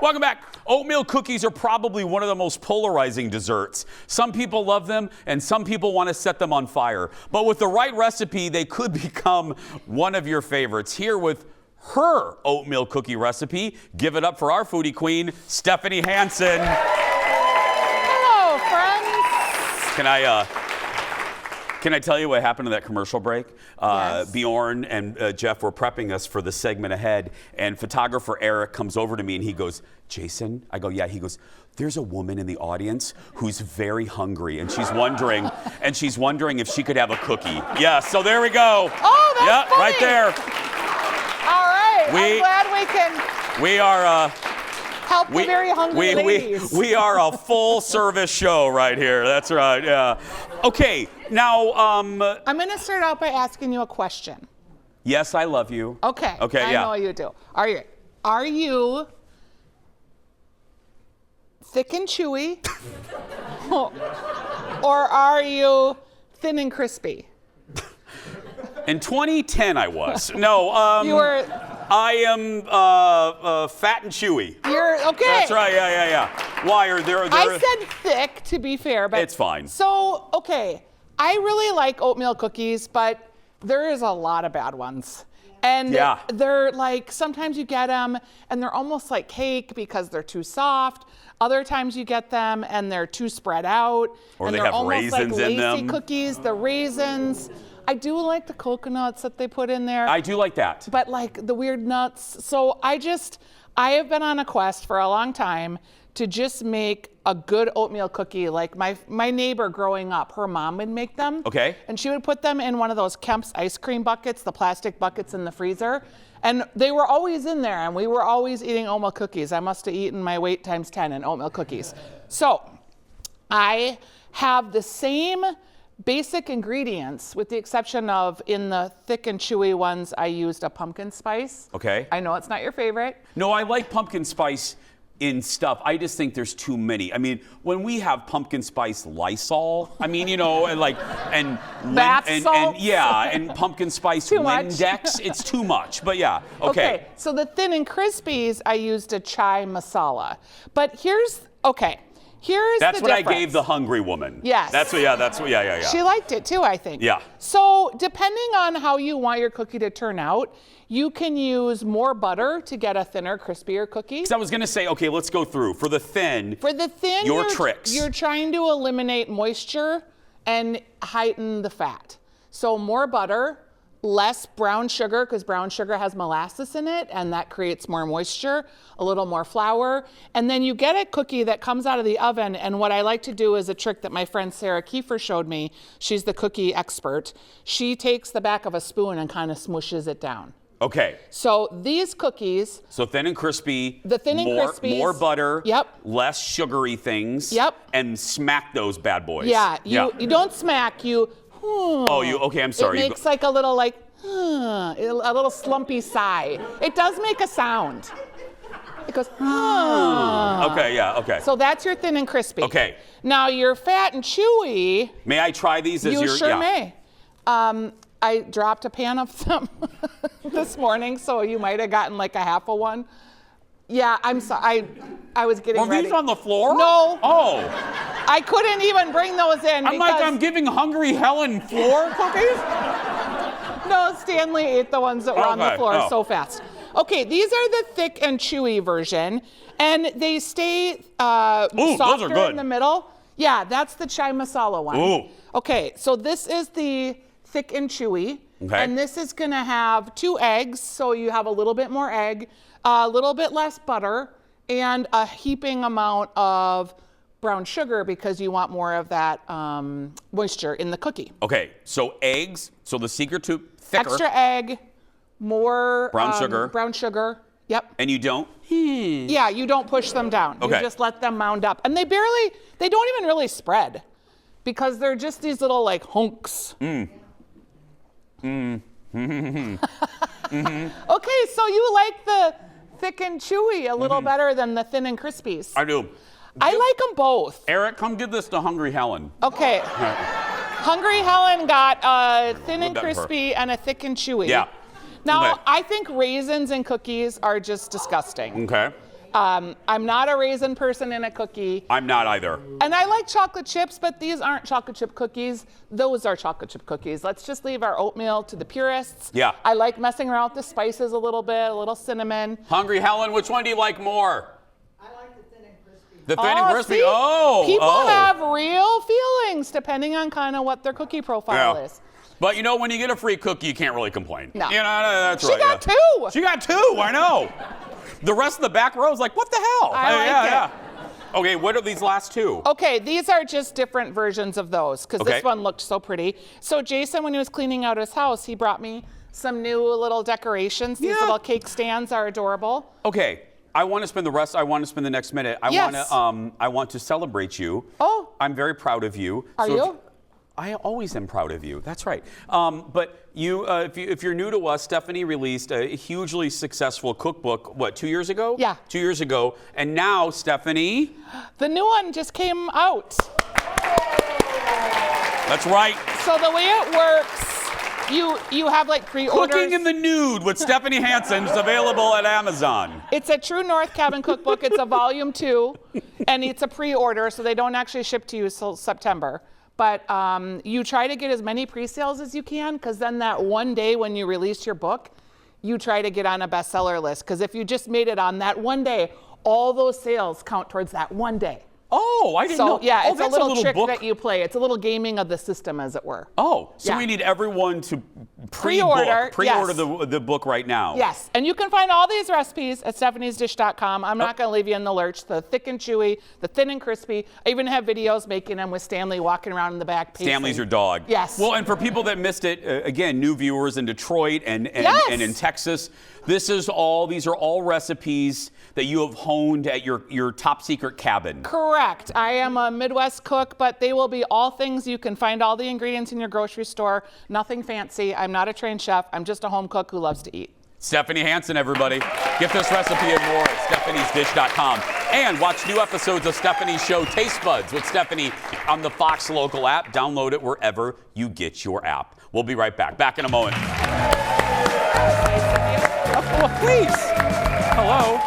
Welcome back. Oatmeal cookies are probably one of the most polarizing desserts. Some people love them and some people want to set them on fire. But with the right recipe, they could become one of your favorites. Here with her oatmeal cookie recipe, give it up for our foodie queen, Stephanie Hansen. Hello, friends. Can I tell you what happened to that commercial break? Yes. Bjorn and Jeff were prepping us for the segment ahead, and photographer Eric comes over to me and he goes, Jason? I go, yeah. He goes, there's a woman in the audience who's very hungry, and she's wondering if she could have a cookie. Yeah, so there we go. Oh, that's funny. Right there. All right, I'm glad we can We are help the very hungry ladies. We are a full service show right here. That's right, yeah. Okay, now I'm going to start out by asking you a question. Yes, I love you. Okay. Okay, I know you do. Are you thick and chewy? Or are you thin and crispy? In 2010, I was. No, You were. I am fat and chewy. You're okay. That's right. Yeah. Why are there? I said thick, to be fair, but it's fine. So, okay, I really like oatmeal cookies, but there is a lot of bad ones. And yeah. They're like, sometimes you get them and they're almost like cake because they're too soft. Other times you get them and they're too spread out. Or and they they're have almost raisins like in them. Cookies, the raisins. I do like the coconuts that they put in there. I do like that. But like the weird nuts. So I have been on a quest for a long time to just make a good oatmeal cookie. Like my neighbor growing up, her mom would make them. Okay. And she would put them in one of those Kemp's ice cream buckets, the plastic buckets in the freezer. And they were always in there and we were always eating oatmeal cookies. I must have eaten my weight times 10 in oatmeal cookies. So I have the same basic ingredients, with the exception of in the thick and chewy ones, I used a pumpkin spice. Okay. I know it's not your favorite. No, I like pumpkin spice in stuff. I just think there's too many. I mean, when we have pumpkin spice Lysol, I mean, and Bath salts? and pumpkin spice Too much. Windex, it's too much. But yeah, okay. So the thin and crispies, I used a chai masala. But here's the That's what difference. I gave the hungry woman. Yes. Yeah. She liked it too, I think. Yeah. So depending on how you want your cookie to turn out, you can use more butter to get a thinner, crispier cookie. So I was gonna say, okay, let's go through. For the thin, your tricks. You're trying to eliminate moisture and heighten the fat. So more butter, less brown sugar, because brown sugar has molasses in it and that creates more moisture, a little more flour. And then you get a cookie that comes out of the oven, and what I like to do is a trick that my friend Sarah Kiefer showed me. She's the cookie expert. She takes the back of a spoon and kind of smooshes it down. Okay. So these cookies. So thin and crispy. The thin and crispies. More butter. Yep. Less sugary things. Yep. And smack those bad boys. Yeah. You don't smack. Okay, I'm sorry. It makes like a little a little slumpy sigh. It does make a sound. It goes, Okay, yeah, okay. So that's your thin and crispy. Okay. Now your fat and chewy. May I try these as You sure may. I dropped a pan of them this morning, so you might have gotten like a half of one. Yeah, I'm sorry. I was getting ready. Were these on the floor? No. Oh. I couldn't even bring those in. I'm giving Hungry Helen floor cookies? No, Stanley ate the ones that were on the floor so fast. Okay, these are the thick and chewy version, and they stay softer in the middle. Yeah, that's the chai masala one. Ooh. Okay, so this is the thick and chewy, and this is gonna have 2 eggs, so you have a little bit more egg, a little bit less butter, and a heaping amount of brown sugar because you want more of that moisture in the cookie. Okay, so eggs, so the secret to thicker. Extra egg, more brown sugar. Brown sugar, yep. And you don't? Yeah, you don't push them down. Okay. You just let them mound up. And they don't even really spread because they're just these little like hunks. Okay, so you like the thick and chewy a little better than the thin and crispies. I do. I like them both. Eric, come give this to Hungry Helen. Okay. Hungry Helen got a thin and crispy and a thick and chewy. Yeah. Now, Okay. I think raisins in cookies are just disgusting. Okay. I'm not a raisin person in a cookie. I'm not either. And I like chocolate chips, but these aren't chocolate chip cookies. Those are chocolate chip cookies. Let's just leave our oatmeal to the purists. Yeah. I like messing around with the spices a little bit, a little cinnamon. Hungry Helen, which one do you like more? I like the thin and crispy. The thin and crispy. See? Oh, People have real feelings depending on kind of what their cookie profile Yeah. is. But you know, when you get a free cookie, you can't really complain. No. You know, that's She right. got yeah. two. She got two. I know. The rest of the back row is like, what the hell? I like yeah, it. Yeah. Okay, what are these last two? Okay, these are just different versions of those because Okay. this one looked so pretty. So Jason, when he was cleaning out his house, he brought me some new little decorations. These Yeah. little cake stands are adorable. Okay, I want to spend the next minute. Yes. I want to celebrate you. Oh. I'm very proud of you. Are So if- you? I always am proud of you. That's right. But you, if you're new to us, Stephanie released a hugely successful cookbook. What, 2 years ago? Yeah. 2 years ago, and now Stephanie. The new one just came out. That's right. So the way it works, you have like pre-orders. Cooking in the Nude with Stephanie Hansen is available at Amazon. It's a True North Cabin Cookbook. It's a volume 2, and it's a pre-order, so they don't actually ship to you until September. But you try to get as many pre-sales as you can, because then that one day when you release your book, you try to get on a bestseller list. Because if you just made it on that one day, all those sales count towards that one day. Oh, I didn't know. So yeah, Oh, it's a that's little trick book. that you play. It's a little gaming of the system, as it were. Oh, so Yeah. we need everyone to Pre-order, pre-order yes. the book right now. Yes, and you can find all these recipes at stephaniesdish.com. I'm not going to leave you in the lurch. The thick and chewy, the thin and crispy. I even have videos making them with Stanley walking around in the back. Pacing. Stanley's your dog. Yes. Well, and for people that missed it, again, new viewers in Detroit and Yes. and in Texas, these are all recipes that you have honed at your top secret cabin. Correct. I am a Midwest cook, but they will be all things you can find all the ingredients in your grocery store. Nothing fancy. I'm not a trained chef. I'm just a home cook who loves to eat. Stephanie Hansen, everybody. Get this recipe and more at stephaniesdish.com. And watch new episodes of Stephanie's show, Taste Buds with Stephanie, on the Fox Local app. Download it wherever you get your app. We'll be right back. Back in a moment. Oh, please. Hello.